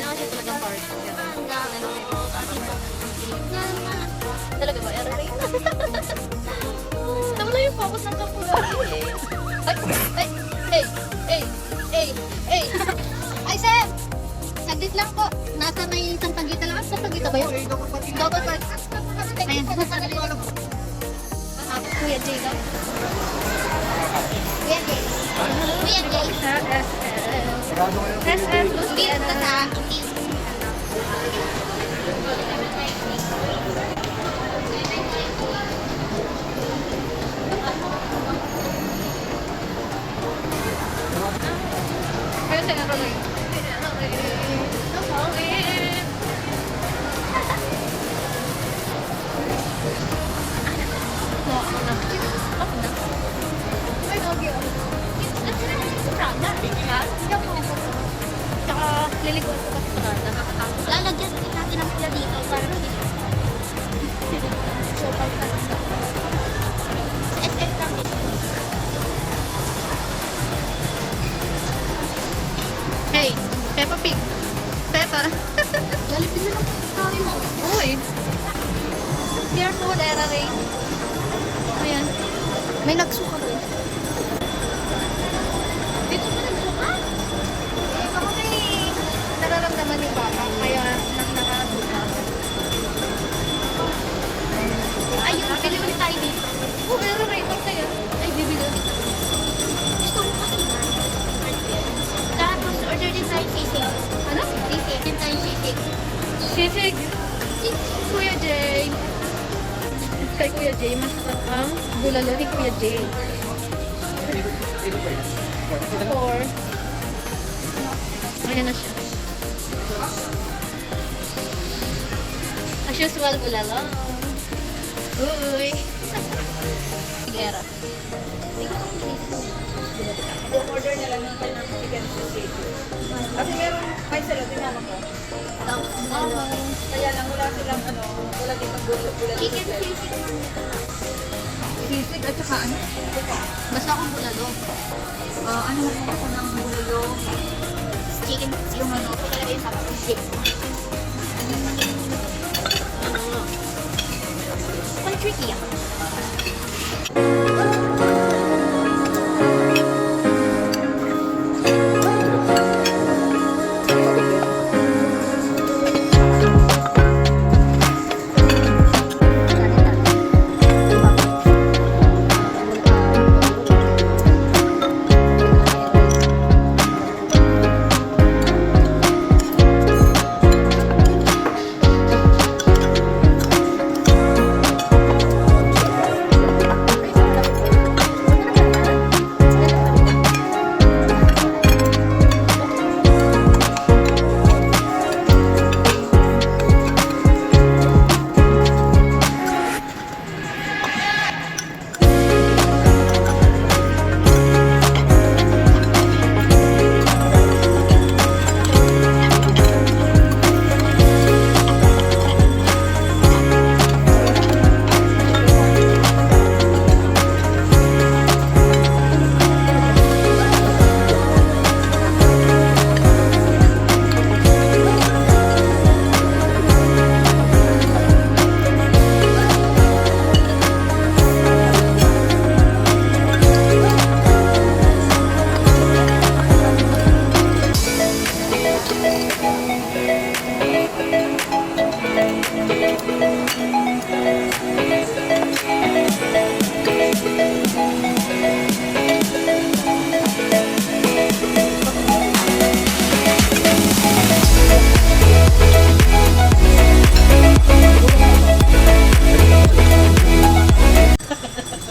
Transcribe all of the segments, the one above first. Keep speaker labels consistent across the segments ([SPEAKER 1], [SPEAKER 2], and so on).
[SPEAKER 1] kasi talagang party. Talaga ba? Era rin? Nawala yung focus ng kapulari eh. Ay! Ay! Ay, sir! Saglit lang po. Nasa may isang pagita lang. Sa pagita ba yun? Double part. Ayan. Kuya Jay daw. Kuya Jay. Kuya Jay. SM. Hindi ka sa akin. Kaya siya nga rin. Tsaka liligon ko kasi sa ganda. Lalagyan din natin ang sila dito para hindi so pagkakas sa SF lang dito. Hey, Peppa Pig. Peppa. Lalipin na lang tayo mo. Uy. Here's food, Era Ray. Ayan. May nagsuka ba? Dito mo nagsuka? Eh, baka may nararamdaman yung bata, kaya nakasuka. Ayun, bili ulit tayo dito. Oh, Era Ray, masaya. Ay, bibili ulit. Gusto mo kasi na. Tapos, order din tayo sisig. Ano? Sisig. Din tayo sisig. Sisig? Kuya Jay. Kay Kuya Jay, masarap ang bulalo ni Kuya Jay. Or, ayan na siya. As usual, bulalo. Uy! Sigera.
[SPEAKER 2] Order na lang ng chicken sausage. Kasi meron, may salo, tinama ko.
[SPEAKER 1] Tapos bulalo.
[SPEAKER 2] Kaya lang, wala silang, wala ditong bulalo.
[SPEAKER 1] Chicken sisig.
[SPEAKER 2] Sisig at saka ano?
[SPEAKER 1] Basta akong bulalo.
[SPEAKER 2] Ano lang ako ng bulalo?
[SPEAKER 1] Chicken, yung ano, talaga yung tapos sisig. Ang tricky yan.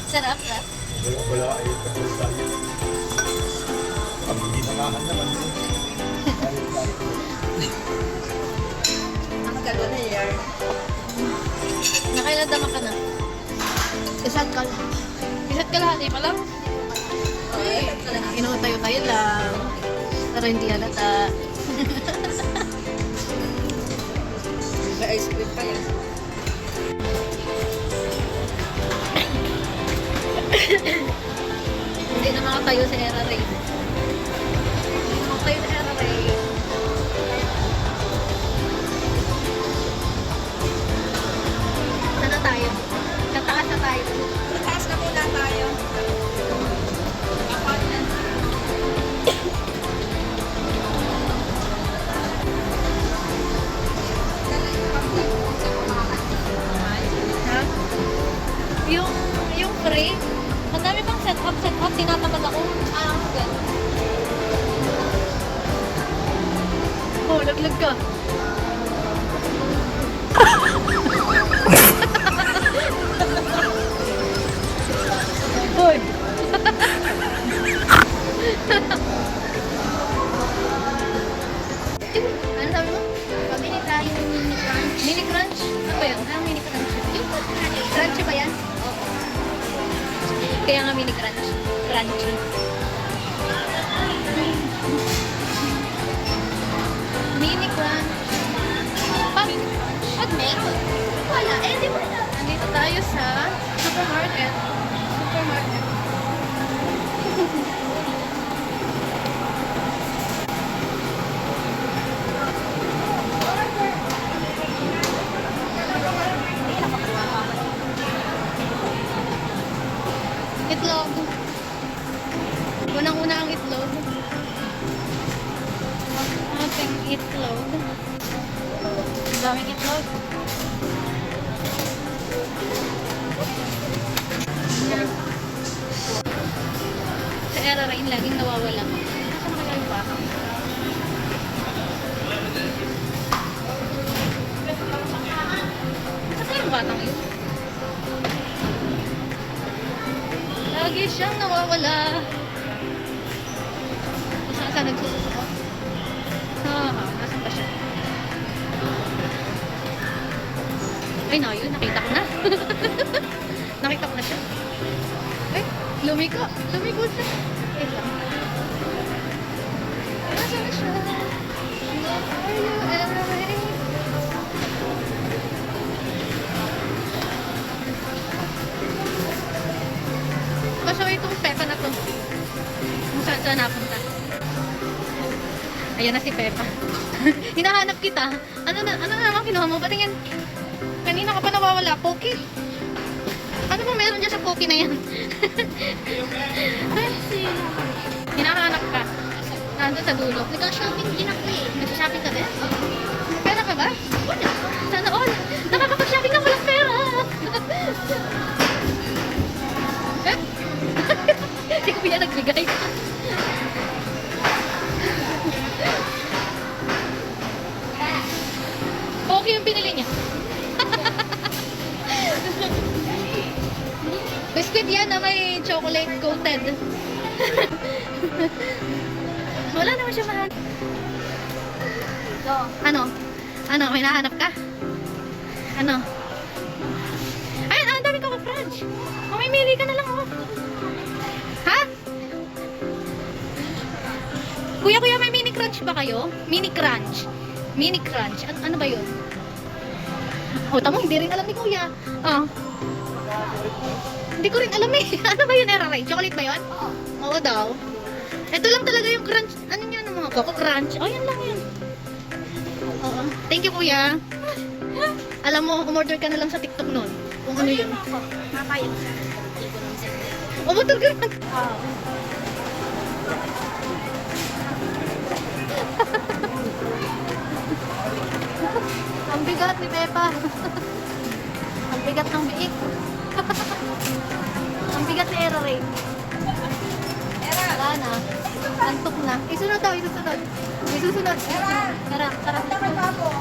[SPEAKER 1] Sarap, sarap.
[SPEAKER 3] Wala kayo tapos tayo. Ang hindi nakahan naman.
[SPEAKER 2] Ang galo na yan.
[SPEAKER 1] Nakailan dama ka na? Isa't ka lang. Isa't ka lang, pa lang. Tayo lang. Pero hindi halata.
[SPEAKER 2] May ice cream pa yan.
[SPEAKER 1] Hindi na makatayo sa Era Ray. Hindi na makatayo sa Era Ray. Dapat tinatamad ako. Ganun. Oh, laglag ka. Hoy. Ano sabi mo? Pabili tayo ng mini crunch. Mini crunch? Ano ba yun? Ano mini crunch? Yung crunchy ba yan? Oo. Kaya nga mini crunch. Crunchy. Mini crunch. Pag meron. Wala. Eh, di ba na? Nandito tayo sa supermarket. Supermarket. Itlog. Unang-una ang itlog. Ating itlog. Ang daming itlog. Sa Era Rain, laging nawawala. Nasaan na kaya yung baka? Nasaan yung batang yun? Lagi siyang nawawala. Saan nagsusuko? Nasaan ba siya? Ay, no, yun. Nakita ko na. Nakita ko na siya. Ay, lumiko. Lumiko siya. Wait lang. Nasaan na siya? Where are you, LA? Kasaway itong Pepa na to. Kung saan saan napunta. Ayan na si Pepa. Hinahanap kita. Ano naman kinuha mo? Patingin. Kanina ka pa nawawala. Poki. Ano ba meron dyan sa Poki na yan? Hinahanap ka. Nandun sa dulo.
[SPEAKER 4] Nag-shopping din ako eh.
[SPEAKER 1] Nag-shopping ka din? Pera ka ba? Wala. Sana all. Nakakapag-shopping na walang pera. Hindi ko yan nagbigay. Okay yung pinili niya. Biscuit yan na may chocolate coated. Wala naman siya mahal. Ano? Ano? May nahanap ka? Ano? Ay, ang dami ko ka-crunch. Mamimili ka na lang oh. Ha? Kuya, may mini crunch ba kayo? Mini crunch. Mini crunch. Ano ba yun? Oh, tamo, hindi rin alam ni Kuya. Oh. Hindi ko rin alam eh. Ano ba yun, Era Ray? Chocolate ba yun? Oo daw. Ito lang talaga yung crunch. Ano yun, ang mga Coco Crunch? Oh, yan lang yun. Oo. Thank you, Kuya. Alam mo, umorder ka na lang sa TikTok nun. Kung ano yun.
[SPEAKER 4] Mapayag siya. Hindi ko naman send.
[SPEAKER 1] Umorder ka na. Ang bigat ni Pepa. Ang bigat ng biik. Ang bigat ni Era Ray. Wala na. Antok na. Isunod daw, isusunod. Isusunod. Tara, tara.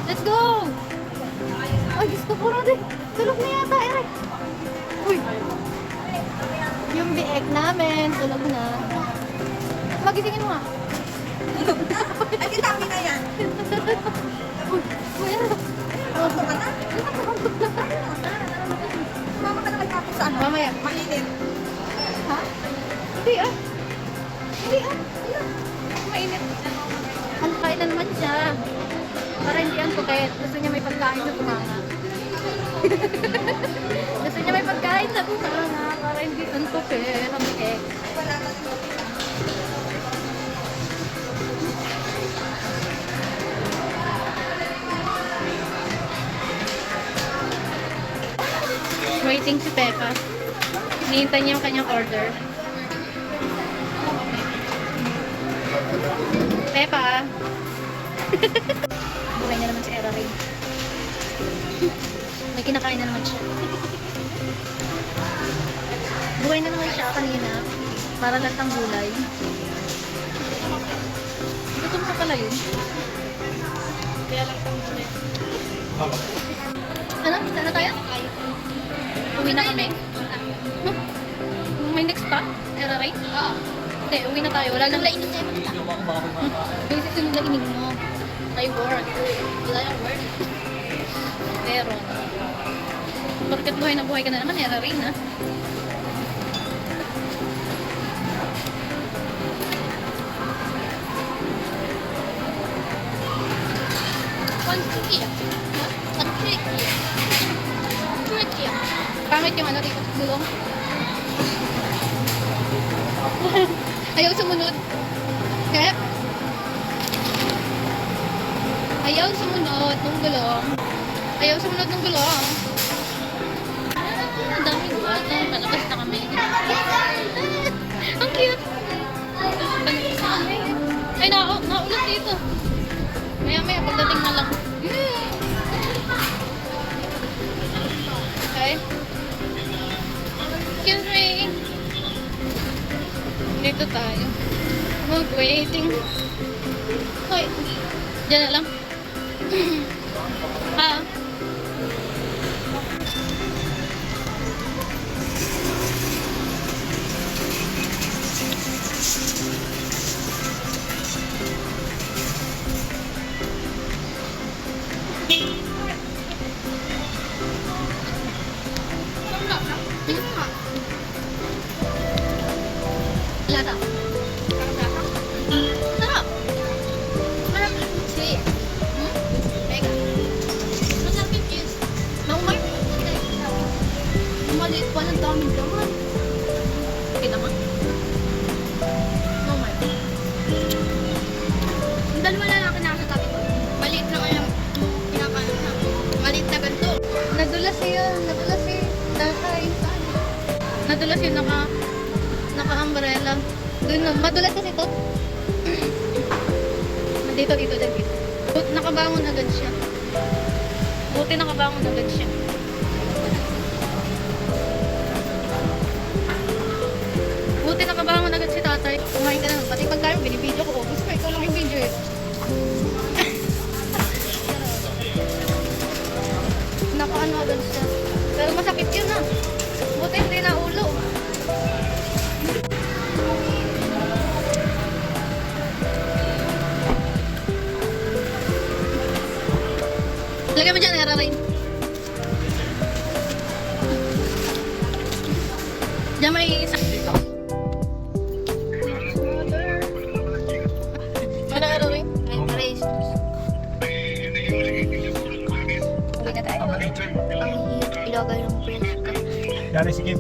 [SPEAKER 1] Let's go! Ay, Diyos ko, puro din. Tulog na yata, Era. Uy. Yung biik namin, tulog na. Magisingin mo nga.
[SPEAKER 2] Ay, kitami na yan.
[SPEAKER 1] Uy, uy, ano?
[SPEAKER 2] Gusto ka na? Mama ka na magkapos sa ano?
[SPEAKER 1] Mamaya.
[SPEAKER 2] Mainit.
[SPEAKER 1] Ha? Hindi ah. Hindi ah. Ano? Mainit. Ang kain na naman siya. Para hindi ang pukit. Gusto niya may pagkain sa bunganga. Gusto niya may pagkain sa bunganga. Para hindi ang pukit. Ang pukit.
[SPEAKER 2] Wala ka.
[SPEAKER 1] Waiting si Pepa. Hinihintay niya yung kanyang order. Pepa. Buhay na naman si Era Ray. May kinakain na naman siya. Buhay na naman siya kanina. Para lantang gulay. Gutom ka pala yun.
[SPEAKER 2] Kaya lang itong muna.
[SPEAKER 1] Ano? Sana tayo? Uwi na kami. Huh? May next pa? Eraray? Oo. Hindi, uwi na tayo. Wala lang lainin tayo magkita. Yung susunod na inig mo. May work. Wala yung work. Meron. Bakit buhay na buhay ka na naman, eraray na. Pangit yung ano dito, gulong. Ayaw sumunod. Kaya? Ayaw sumunod ng gulong. Ayaw sumunod ng gulong. Ang daming bata. Malakas na kami. Ang cute. Ay, naulat dito. Maya-maya, pagdating na lang. Okay. Excuse me. Dito tayo. Mag-waiting. Hoy. Diyan na lang. Ha? Lata. Sarap. Sarap yung cheese. Mega. Masarap yung cheese. Naumay. Maliit pa ng daming laman. Kita mo? Naumay. Yung dalawa lalaki na sa tabi ko. Maliit lang yung pinapano na. Maliit na ganito. Nadulas yun. Nadulas yun. Nadulas yun naka-umbrella. Doon na. Madulas kasi ito. Dito. Nakabangon agad siya. Buti nakabangon agad siya. Buti nakabangon agad si tatay. Kumain ka na. Pati pagkain, binibidyo ko. Gusto ko, ikaw lang yung video eh. Nakaano agad siya. Pero masakit yun ah. Buti hindi na ulo. Lagyan mo dyan, Eraray. Diyan may isa. Ano, Eraray? Eraray. Uwi na tayo. Ang ilogal ng press ka.
[SPEAKER 3] Dari, sige.